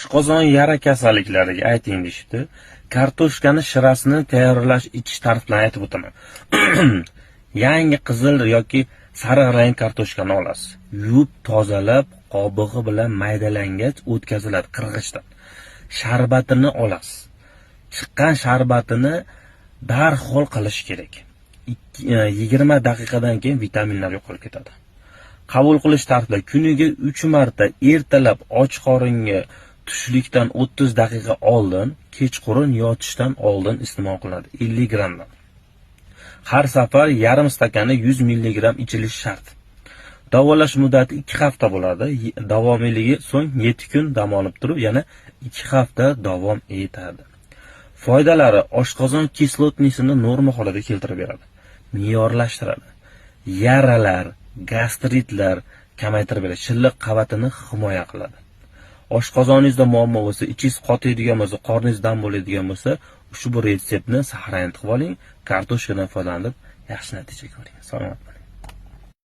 Oshqozon yara kasalliklariga ayting deyishdi. Kartoshkani shirasini tayyorlash ichish tarifini aytib o'taman. Yangi qizil yoki sariq rang kartoshkani olasiz. Yuvib, tozalab, qobig'i bilan maydalangach o'tkaziladi qirg'ichdan. Sharbatini olasiz. Chiqqan sharbatini darhol qilish kerak. 20 daqiqadan keyin vitaminlar yo'qolib ketadi. Qabul qilish tartibida kuniga 3 marta ertalab och qoringa tushlikdan 30 daqiqa oldin, kechqurun yotishdan oldin iste'mol qilinadi. 50 grammdan. Har safar yarim stakani 100 mg ichilishi shart. Davolash muddati 2 hafta bo'ladi. Davomiyligi so'ng 7 kun dam olib turib, yana 2 hafta davom etadi. Foydalari: oshqozon kislotnisini norma holatiga keltirib beradi. Me'yorlashtiradi. Yaralar, gastritlar kamaytirib beradi. Shilliq qavatini himoya qiladi. Oshqozoningizda muammo bo'lsa, ichingiz qotadigan bo'lsa, qorningiz dam bo'ladigan bo'lsa, ushbu retseptni saqlanib qilib oling. Kartoshkadan foydalanib yaxshi natija ko'ring. Salomat bo'ling.